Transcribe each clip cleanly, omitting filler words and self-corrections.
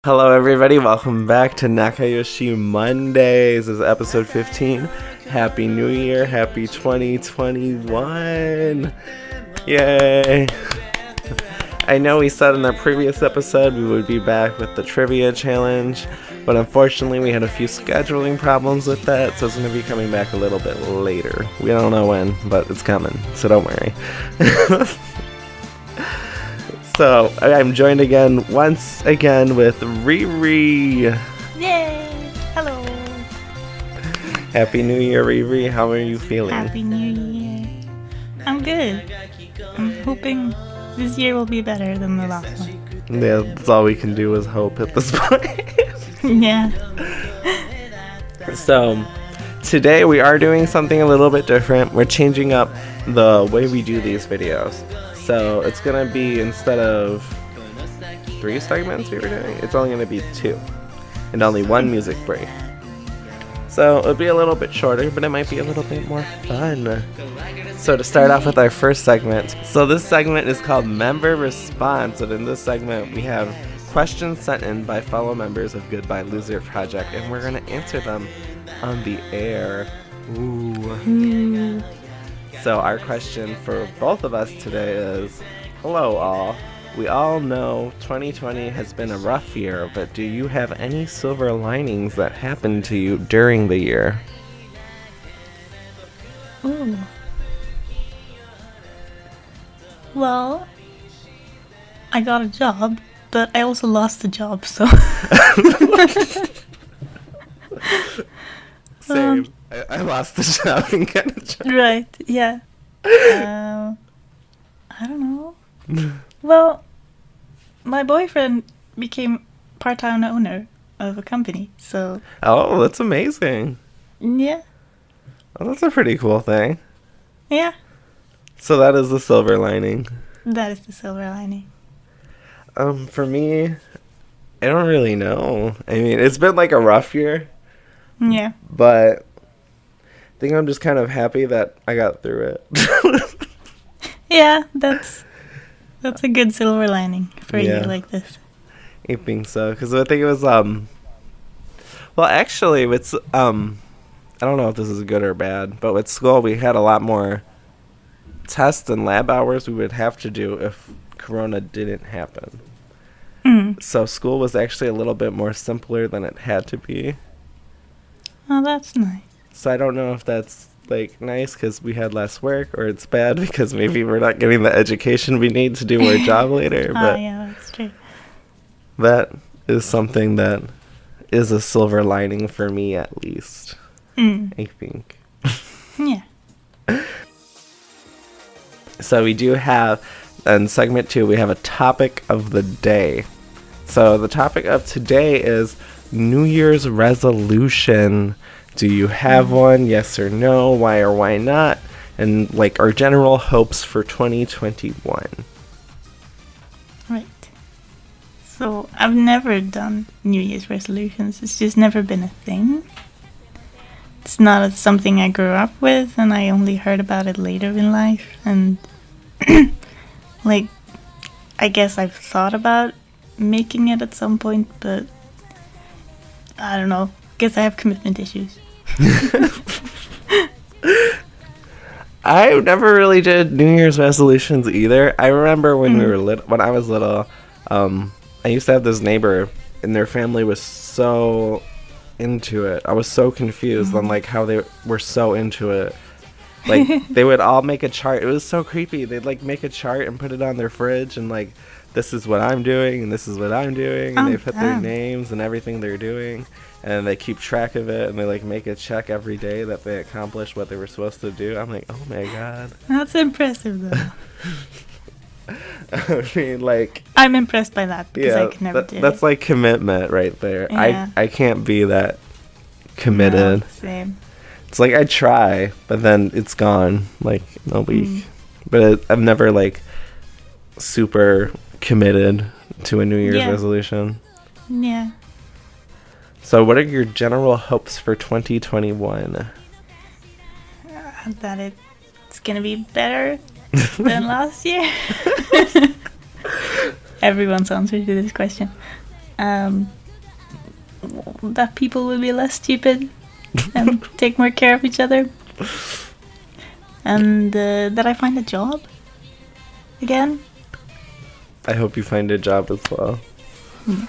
Hello everybody, welcome back to Nakayoshi Mondays. This is episode 15. Happy New Year, happy 2021. Yay. I know we said in our previous episode we would be back with the trivia challenge, but unfortunately we had a few scheduling problems with that, so it's going to be coming back a little bit later. We don't know when, but it's coming, so don't worry. So, I'm joined once again with RiiRii. Yay! Hello! Happy New Year, RiiRii. How are you feeling? Happy New Year. I'm good. I'm hoping this year will be better than the last one. Yeah, that's all we can do is hope at this point. Yeah. So, today we are doing something a little bit different. We're changing up the way we do these videos. So it's going to be, instead of 3 segments we were doing, it's only going to be 2. And only 1 music break. So it'll be a little bit shorter, but it might be a little bit more fun. So to start off with our first segment. So this segment is called Member Response. And in this segment we have questions sent in by fellow members of Goodbye Loser Project. And we're going to answer them on the air. Ooh. So our question for both of us today is, hello all. We all know 2020 has been a rough year, but do you have any silver linings that happened to you during the year? Ooh. Well, I got a job, but I also lost the job, so... Same. I lost the job and got a job. Right, yeah. I don't know. Well, my boyfriend became part-time owner of a company, so... Oh, that's amazing. Yeah. Oh, that's a pretty cool thing. Yeah. So that is the silver lining. That is the silver lining. For me, I don't really know. I mean, it's been like a rough year. Yeah. But I think I'm just kind of happy that I got through it. Yeah, that's a good silver lining for you like this. I think so, because I think it was well, actually, it's I don't know if this is good or bad, but with school we had a lot more tests and lab hours we would have to do if Corona didn't happen. So school was actually a little bit more simpler than it had to be. Oh, that's nice. So I don't know if that's like nice because we had less work, or it's bad because maybe we're not getting the education we need to do our job later. But yeah, that's true. that is something that is a silver lining for me, at least. I think. Yeah. So we do have, in segment 2, we have a topic of the day. So the topic of today is New Year's resolution. Do you have one? Yes or no? Why or why not? And like our general hopes for 2021. Right. So I've never done New Year's resolutions. It's just never been a thing. It's not something I grew up with, and I only heard about it later in life. And like, I guess I've thought about making it at some point, but I don't know. Guess I have commitment issues. I never really did New Year's resolutions either. I remember when when I was little, I used to have this neighbor, and their family was so into it. I was so confused on like how they were so into it. Like they would all make a chart. It was so creepy. They'd like make a chart and put it on their fridge, and like, this is what I'm doing, and this is what I'm doing, and they put their names and everything they're doing, and they keep track of it, and they like make a check every day that they accomplished what they were supposed to do. I'm like, oh my god. That's impressive, though. I mean, like, I'm impressed by that because I can never do it. That's like commitment right there. Yeah. I can't be that committed. No, same. It's like I try, but then it's gone like in a week. But I've never like super committed to a New Year's resolution. Yeah. So what are your general hopes for 2021? That it's gonna be better than last year. Everyone's answer to this question. that people will be less stupid and take more care of each other. And that I find a job again. I hope you find a job as well. Yeah.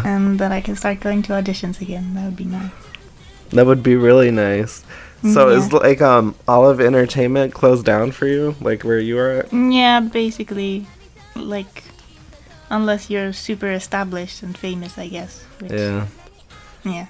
And that I can start going to auditions again. That would be nice. That would be really nice. So Yeah. is like Olive Entertainment closed down for you, like where you are at? Yeah, basically, like, unless you're super established and famous, I guess. Which, Yeah. Yeah.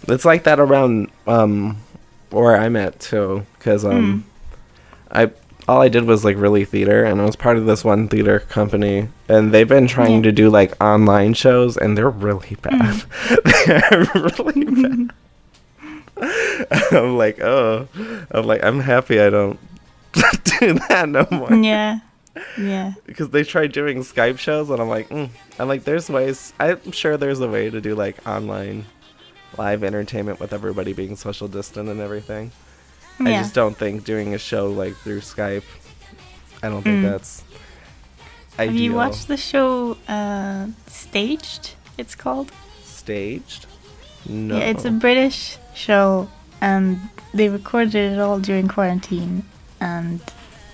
It's like that around where I'm at too, because all I did was like RiiRii theater, and I was part of this one theater company, and they've been trying to do like online shows, and they're really bad. They're really bad. I'm happy I don't do that no more. Yeah. Yeah. Because they tried doing Skype shows, and I'm like, there's ways. I'm sure there's a way to do like online live entertainment with everybody being social distant and everything. Yeah. I just don't think doing a show like through Skype, I don't think that's ideal. Have you watched the show Staged, it's called? Staged? No. Yeah, it's a British show, and they recorded it all during quarantine, and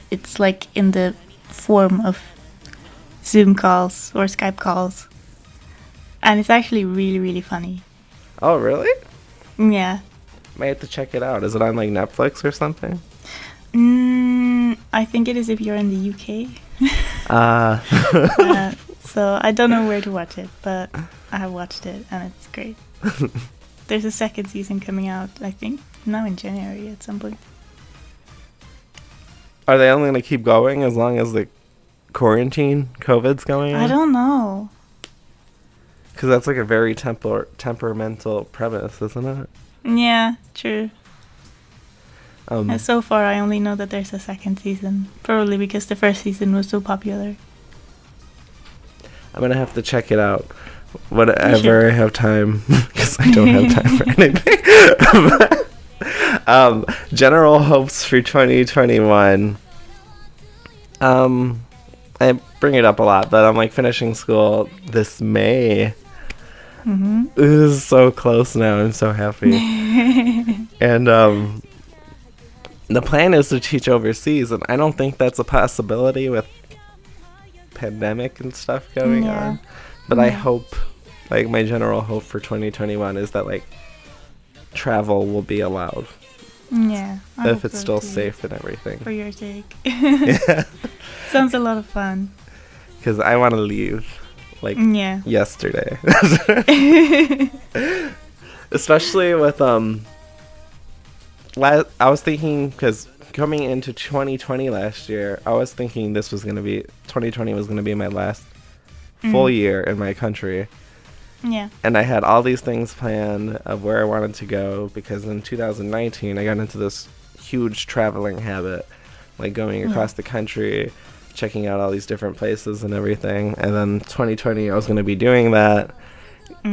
it's like in the form of Zoom calls or Skype calls, and it's actually really, really funny. Oh, really? Yeah. Might have to check it out. Is it on like Netflix or something? I think it is if you're in the UK. Ah. So I don't know where to watch it, but I have watched it, and it's great. There's a second season coming out, I think, now in January at some point. Are they only going to keep going as long as the COVID's going on? I don't know. Because that's like a very temperamental premise, isn't it? Yeah, true. So far, I only know that there's a second season. Probably because the first season was so popular. I'm going to have to check it out whenever I have time. Because I don't have time for anything. General hopes for 2021. I bring it up a lot, but I'm like finishing school this May. Mm-hmm. This is so close now. I'm so happy. And the plan is to teach overseas, and I don't think that's a possibility with pandemic and stuff going on. But I hope, like, my general hope for 2021 is that like travel will be allowed. Yeah. I If hope it's so still too, safe and everything. for your sake. Yeah. Sounds a lot of fun. Because I want to leave, like, Yeah. yesterday. Especially with, I was thinking, because coming into 2020 last year, I was thinking 2020 was going to be my last full year in my country. Yeah. And I had all these things planned of where I wanted to go, because in 2019, I got into this huge traveling habit, like going across the country, checking out all these different places and everything. And then 2020, I was going to be doing that,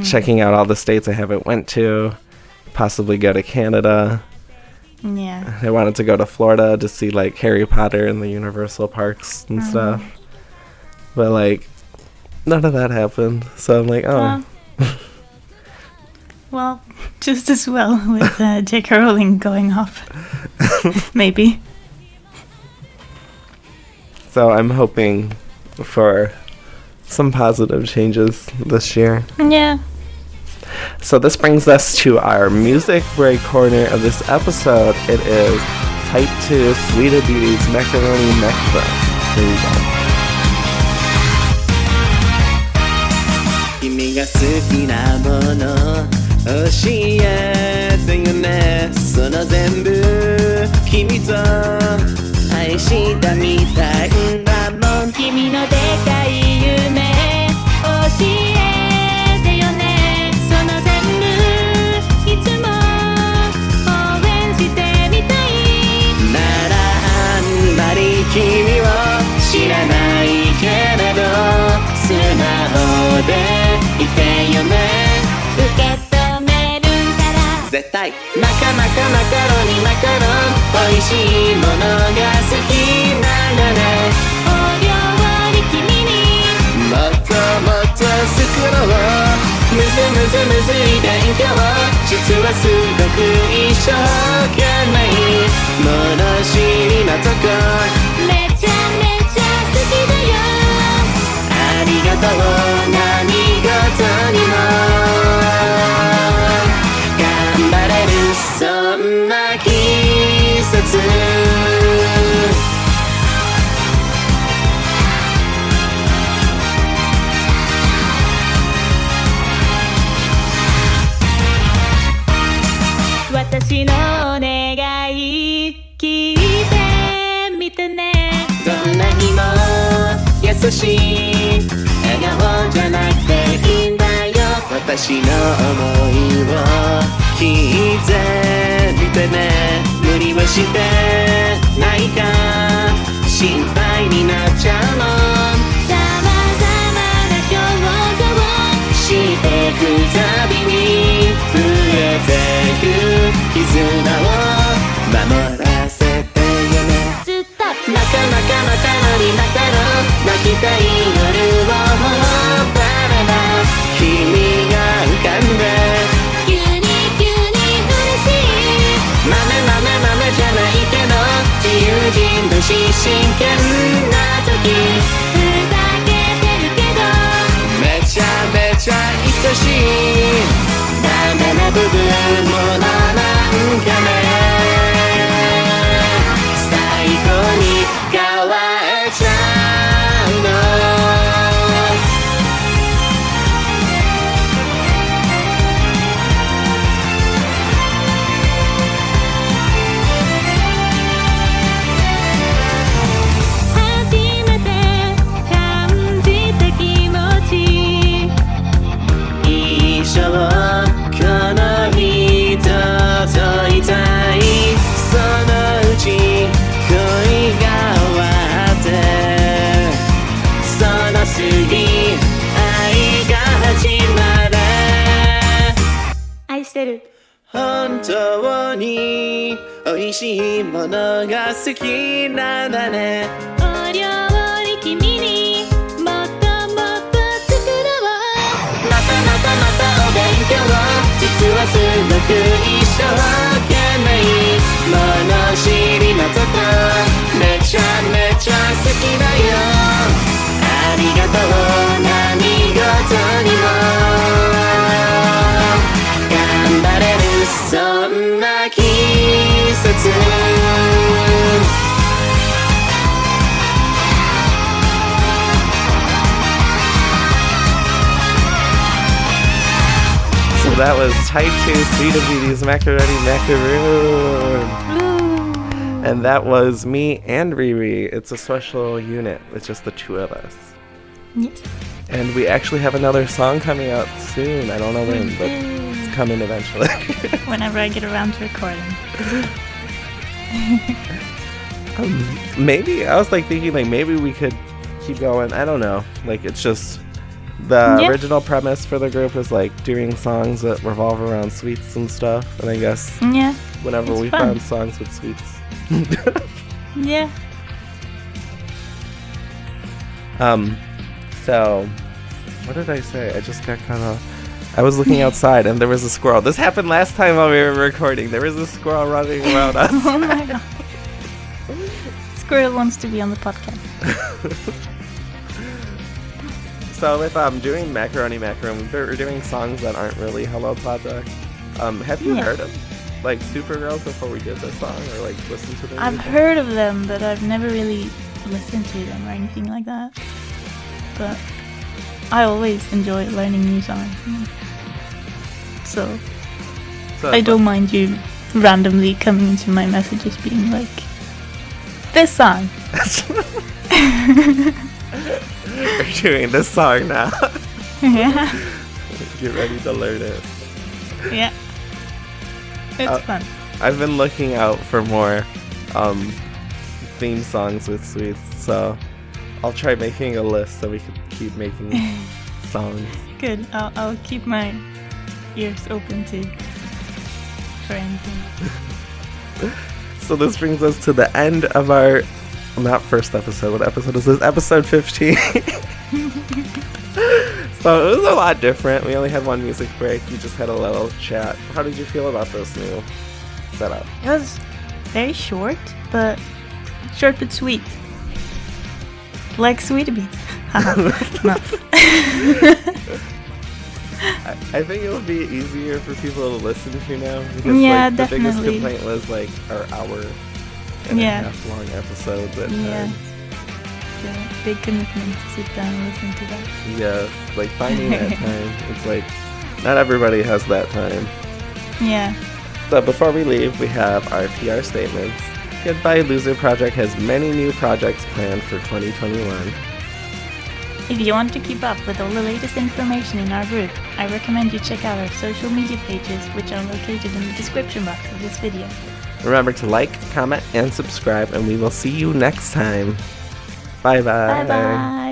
checking out all the states I haven't went to, possibly go to Canada. Yeah. I wanted to go to Florida to see like Harry Potter and the Universal parks and stuff. But like, none of that happened. So I'm like, oh. Well, just as well with J.K. Rowling going off. Maybe. So I'm hoping for some positive changes this year. Yeah. So this brings us to our music break corner of this episode. It is Type 2 Sweeter Beauty's Macaroni Nectar. Here we go. 君が好きなもの教えてよねその全部君と愛したみたいんだもん君のでかい夢教えてよねその全部いつも応援してみたいならあんまり君を知らないけれど素直でいてよね受け止めるから絶対マカマカマカロニマカロン美味しいものが好きなんだねお料理君にもっともっと作ろうむずむずむずい勉強実はすごく一生懸命物知りなとこめちゃめちゃ好きだよありがとう何事にも頑張れるそんな季節私のお願い聞いてみてねどんなにも優しい笑顔じゃなくていいんだよ私の想いを聞いてみてね無理はしてないか心配になっちゃうの様々な表情をしてくたびに増えてく絆を守らせてよねずっとなかなかまたのにまたの泣きたい夜を頬張れば君が浮かんで急に嬉しい豆じゃないけど自由人だし真剣な時ふざけてるけどめちゃめちゃ愛しいダメな部分もなんかね最高に変わっちゃうのこの人といたいそのうち恋が終わってその次愛が始まる愛してる本当に美味しいものが好きなんだねお料理君にもっともっと作ろうまたお勉強実はすごく一生懸命物知りなとこめちゃめちゃ好きだよありがとう何事にも頑張れるそんな季節So that was Type 2 Sweet of Beauty's Macaroni Macaroon. And that was me and RiiRii. It's a special unit. It's just the two of us. Yes. And we actually have another song coming out soon. I don't know when, but it's coming eventually. Whenever I get around to recording. Maybe, I was like thinking like maybe we could keep going. I don't know. Like it's just... The original premise for the group is like doing songs that revolve around sweets and stuff, and I guess whenever we found songs with sweets. Yeah. So what did I say? I just got kind of... I was looking outside and there was a squirrel. This happened last time while we were recording. There was a squirrel running around us. Oh my god. Squirrel wants to be on the podcast. So with doing Macaroni Macaroon, we're doing songs that aren't really Hello Project. Have you heard of like Supergirls before we did this song, or like listened to them? I've heard of them, but I've never really listened to them or anything like that. But I always enjoy learning new songs. So I don't mind you randomly coming into my messages being like, this song. We're doing this song now. Yeah. Get ready to learn it. Yeah. It's fun. I've been looking out for more theme songs with sweets, so I'll try making a list so we can keep making songs. Good. I'll keep my ears open too for anything. So this brings us to the end of our... Not first episode. What episode is this? Episode 15. So it was a lot different. We only had one music break. We just had a little chat. How did you feel about this new setup? It was very short but sweet. Like sweet beats. No. I think it would be easier for people to listen to now because Yeah, the biggest definitely. complaint was like our hour and Yeah. a half long episodes at Yeah. times. It's a big commitment to sit down and listen to that. Yeah, like finding that time. It's like not everybody has that time. Yeah. So before we leave, we have our PR statements. Goodbye Loser Project has many new projects planned for 2021. If you want to keep up with all the latest information in our group, I recommend you check out our social media pages, which are located in the description box of this video. Remember to like, comment, and subscribe, and we will see you next time. Bye bye. Bye bye!